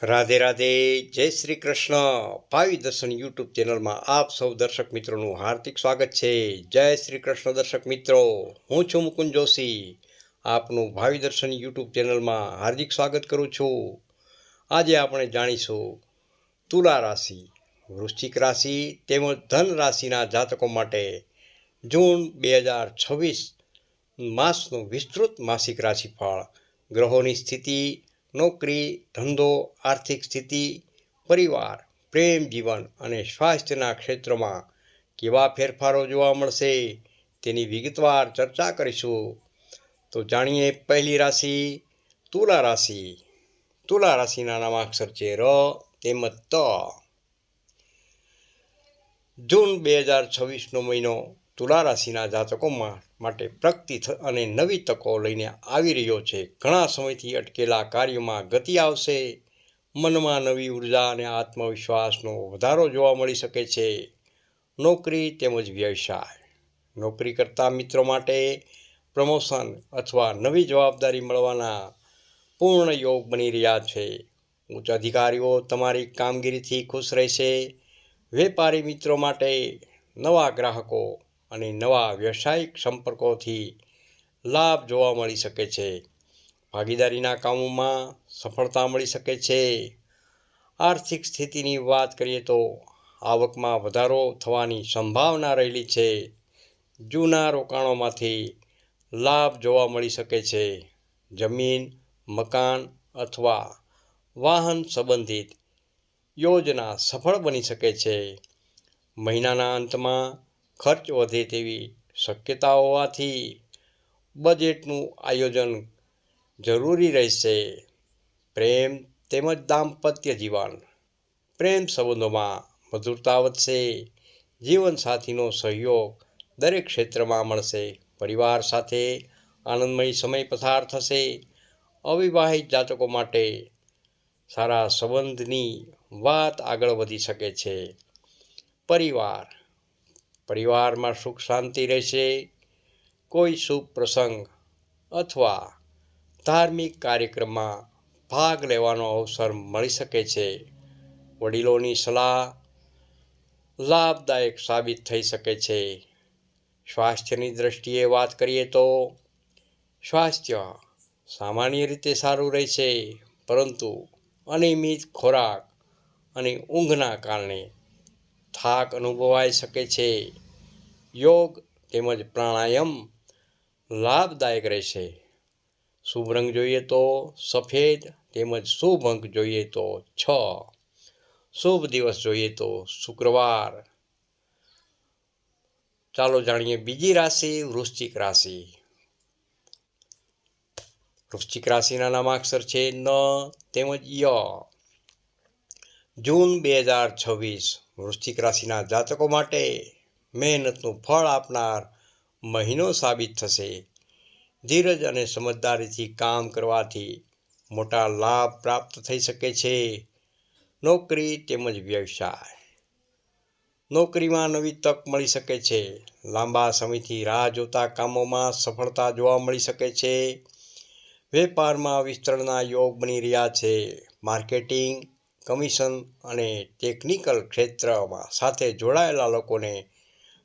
રાધે રાધે, જય શ્રી કૃષ્ણ. ભાવિ દર્શન યુટ્યુબ ચેનલમાં આપ સૌ દર્શક મિત્રોનું હાર્દિક સ્વાગત છે. જય શ્રી કૃષ્ણ દર્શક મિત્રો, હું છું મુકુંદ જોશી. આપનું ભાવિ દર્શન યુટ્યુબ ચેનલમાં હાર્દિક સ્વાગત કરું છું. આજે આપણે જાણીશું તુલા રાશિ, વૃશ્ચિક રાશિ તેમજ ધન રાશિના જાતકો માટે જૂન 2026 માસનું વિસ્તૃત માસિક રાશિફળ. ગ્રહોની સ્થિતિ, નોકરી, ધંધો, આર્થિક સ્થિતિ, પરિવાર, પ્રેમ જીવન અને સ્વાસ્થ્યના ક્ષેત્રમાં કેવા ફેરફારો જોવા મળશે તેની વિગતવાર ચર્ચા કરીશું. તો જાણીએ પહેલી રાશિ તુલા રાશિ. તુલા રાશિના નામાક્ષર છે ર તેમજ ત. જૂન 2026નો મહિનો તુલા રાશિના જાતકો માટે પ્રગતિ અને નવી તકો લઈને આવી રહ્યો છે. ઘણા સમયથી અટકેલા કાર્યોમાં ગતિ આવશે. મનમાં નવી ઉર્જા અને આત્મવિશ્વાસનો વધારો જોવા મળી શકે છે. નોકરી તેમજ વ્યવસાય. નોકરી કરતા મિત્રો માટે પ્રમોશન અથવા નવી જવાબદારી મળવાના પૂર્ણ યોગ બની રહ્યા છે. ઉચ્ચ અધિકારીઓ તમારી કામગીરીથી ખુશ રહેશે. વેપારી મિત્રો માટે નવા ગ્રાહકો અને નવા વ્યવસાયિક સંપર્કોથી લાભ જોવા મળી શકે છે. ભાગીદારીના કામોમાં સફળતા મળી શકે છે. આર્થિક સ્થિતિની વાત કરીએ તો આવકમાં વધારો થવાની સંભાવના રહેલી છે. જૂના રોકાણોમાંથી લાભ જોવા મળી શકે છે. જમીન, મકાન અથવા વાહન સંબંધિત યોજના સફળ બની શકે છે. મહિનાના અંતમાં ખર્ચ વધે તેવી શક્યતા હોવાથી બજેટનું આયોજન જરૂરી રહેશે. પ્રેમ તેમજ દાંપત્ય જીવન. પ્રેમ સંબંધોમાં મધુરતા વધશે. જીવનસાથીનો સહયોગ દરેક ક્ષેત્રમાં મળશે. પરિવાર સાથે આનંદમય સમય પસાર થશે. અવિવાહિત જાતકો માટે સારા સંબંધની વાત આગળ વધી શકે છે. પરિવારમાં સુખ શાંતિ રહેશે. કોઈ શુભ પ્રસંગ અથવા ધાર્મિક કાર્યક્રમમાં ભાગ લેવાનો અવસર મળી શકે છે. વડીલોની સલાહ લાભદાયક સાબિત થઈ શકે છે. સ્વાસ્થ્યની દ્રષ્ટિએ વાત કરીએ તો સ્વાસ્થ્ય સામાન્ય રીતે સારું રહેશે, પરંતુ અનિયમિત ખોરાક અને ઊંઘના કારણે થાક અનુભવાઈ શકે છે. યોગ તેમજ પ્રાણાયામ લાભદાયક રહેશે. શુભ રંગ જોઈએ તો સફેદ તેમજ શુભ અંક જોઈએ તો 6. શુભ દિવસ જોઈએ તો શુક્રવાર. ચાલો જાણીએ બીજી રાશિ વૃશ્ચિક રાશિ. વૃશ્ચિક રાશિના નામાક્ષર છે ન તેમજ ય. જૂન 2026 વૃશ્ચિક રાશિના જાતકો માટે મહેનતનું ફળ આપનાર મહિનો સાબિત થશે. ધીરજ અને સમજદારીથી કામ કરવાથી મોટા લાભ પ્રાપ્ત થઈ શકે છે. નોકરી તેમજ વ્યવસાય. નોકરીમાં નવી તક મળી શકે છે. લાંબા સમયથી રાહ જોતા કામોમાં સફળતા જોવા મળી શકે છે. વેપારમાં વિસ્તરણના યોગ બની રહ્યા છે. માર્કેટિંગ, કમિશન અને ટેકનિકલ ક્ષેત્રમાં સાથે જોડાયેલા લોકોને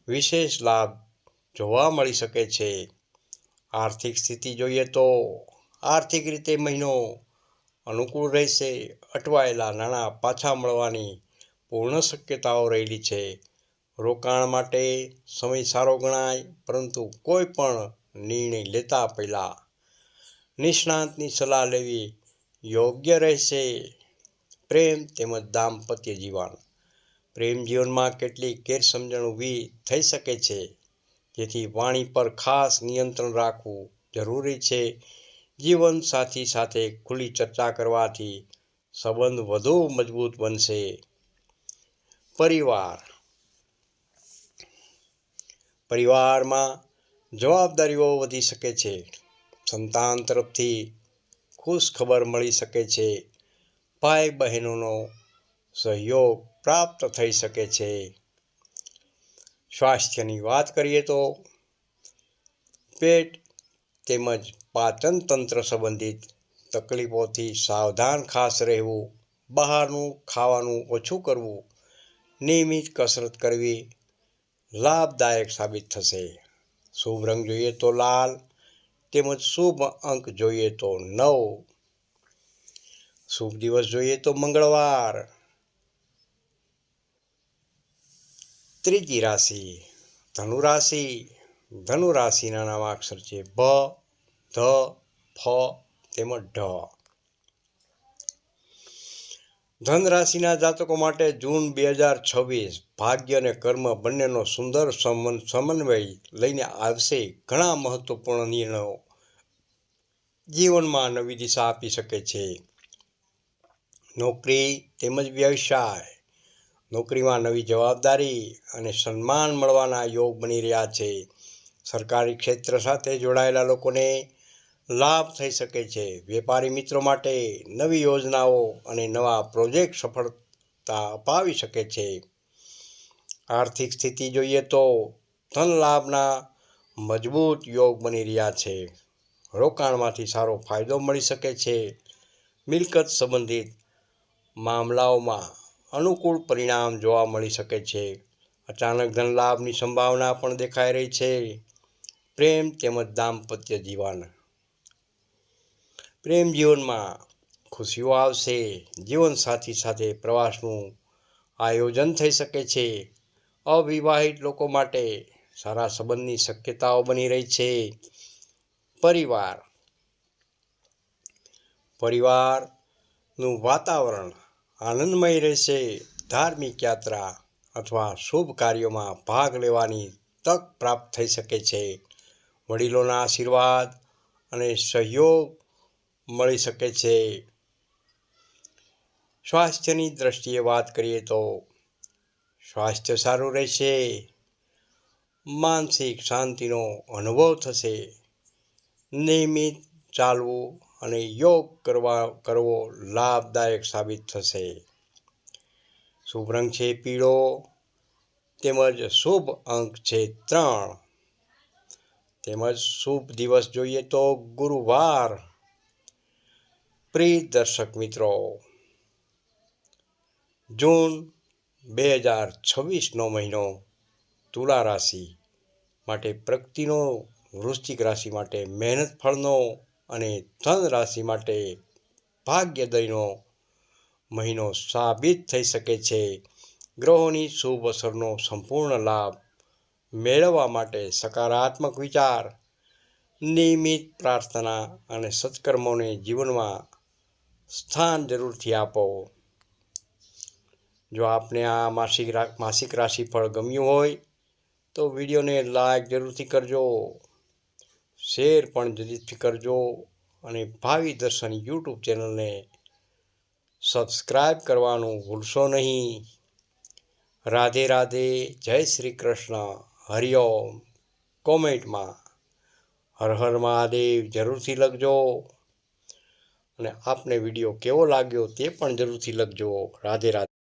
વિશેષ લાભ જોવા મળી શકે છે. આર્થિક સ્થિતિ જોઈએ તો આર્થિક રીતે મહિનો અનુકૂળ રહેશે. અટવાયેલા નાણાં પાછા મળવાની પૂર્ણ શક્યતાઓ રહેલી છે. રોકાણ માટે સમય સારો ગણાય, પરંતુ કોઈ પણ નિર્ણય લેતા પહેલા નિષ્ણાતની સલાહ લેવી યોગ્ય રહેશે. પ્રેમ તેમજ દાંપત્ય જીવન. પ્રેમ જીવનમાં કેટલીક ગેરસમજણ ઊભી થઈ શકે છે, જેથી વાણી પર ખાસ નિયંત્રણ રાખવું જરૂરી છે. જીવનસાથી સાથે ખુલ્લી ચર્ચા કરવાથી સંબંધ વધુ મજબૂત બનશે. પરિવારમાં જવાબદારીઓ વધી શકે છે. સંતાન તરફથી ખુશ ખબર મળી શકે છે. ભાઈ બહેનોનો સહયોગ પ્રાપ્ત થઈ શકે છે. સ્વાસ્થ્યની વાત કરીએ તો પેટ તેમજ પાચન તંત્ર સંબંધિત તકલીફોથી સાવધાન ખાસ રહેવું બહારનું ખાવાનું ઓછું કરવું, નિયમિત કસરત કરવી લાભદાયક સાબિત થશે. શુભ રંગ જોઈએ તો લાલ, તેમજ શુભ અંક જોઈએ તો 9. શુભ દિવસ જોઈએ તો મંગળવાર. ત્રીજી રાશિ ધનુ રાશિ. ધનુ રાશિના નામાક્ષર છે ભ, ધ, ફ તેમજ ઢ. ધન રાશિના જાતકો માટે જૂન 2026 ભાગ્ય અને કર્મ બંનેનો સુંદર સમન્વય લઈને આવશે. ઘણા મહત્વપૂર્ણ નિર્ણયો જીવનમાં નવી દિશા આપી શકે છે. નોકરી તેમજ વ્યવસાય. નોકરીમાં નવી જવાબદારી અને સન્માન મળવાના યોગ બની રહ્યા છે. સરકારી ક્ષેત્ર સાથે જોડાયેલા લોકોને લાભ થઈ શકે છે. વેપારી મિત્રો માટે નવી યોજનાઓ અને નવા પ્રોજેક્ટ સફળતા અપાવી શકે છે. આર્થિક સ્થિતિ જોઈએ તો ધન લાભના મજબૂત યોગ બની રહ્યા છે. રોકાણમાંથી સારો ફાયદો મળી શકે છે. મિલકત સંબંધિત મામલાઓમાં અનુકૂળ પરિણામ જોવા મળી શકે છે. અચાનક ધન લાભની સંભાવના પણ દેખાઈ રહી છે. પ્રેમ તેમજ દાંપત્ય જીવન. પ્રેમ જીવનમાં ખુશીઓ આવશે. જીવનસાથી સાથે પ્રવાસનું આયોજન થઈ શકે છે. અવિવાહિત લોકો માટે સારા સંબંધની શક્યતાઓ બની રહી છે. પરિવારનું વાતાવરણ આનંદમય રહેશે. ધાર્મિક યાત્રા અથવા શુભ કાર્યોમાં ભાગ લેવાની તક પ્રાપ્ત થઈ શકે છે. વડીલોના આશીર્વાદ અને સહયોગ મળી શકે છે. સ્વાસ્થ્યની દ્રષ્ટિએ વાત કરીએ તો સ્વાસ્થ્ય સારું રહેશે. માનસિક શાંતિનો અનુભવ થશે. નિયમિત ચાલવું અને યોગ કરવો લાભદાયક સાબિત થશે. શુભ રંગ છે પીળો, તેમજ શુભ અંક છે 3. તેમજ શુભ દિવસ જોઈએ તો ગુરુવાર. પ્રિય દર્શક મિત્રો, જૂન 2026નો મહિનો તુલા રાશિ માટે પ્રગતિનો, વૃશ્ચિક રાશિ માટે મહેનત ફળનો અને ધન રાશિ માટે ભાગ્યોદયનો મહિનો સાબિત થઈ શકે છે. ગ્રહોની શુભ અસરનો સંપૂર્ણ લાભ મેળવવા માટે સકારાત્મક વિચાર, નિયમિત પ્રાર્થના અને સત્કર્મોને જીવનમાં સ્થાન જરૂરથી આપો. જો આપને આ માસિક રાશિફળ ગમ્યું હોય તો વિડીયોને લાઈક જરૂરથી કરજો, શેર પણ જરૂરથી કરજો અને ભાવિ દર્શન યુટ્યુબ ચેનલને સબસ્ક્રાઈબ કરવાનું ભૂલશો નહીં. રાધે રાધે, જય શ્રી કૃષ્ણ, હરિઓમ. કોમેન્ટમાં હર હર મહાદેવ જરૂરથી લખજો અને આપને વિડીયો કેવો લાગ્યો તે પણ જરૂરથી લખજો. રાધે રાધે.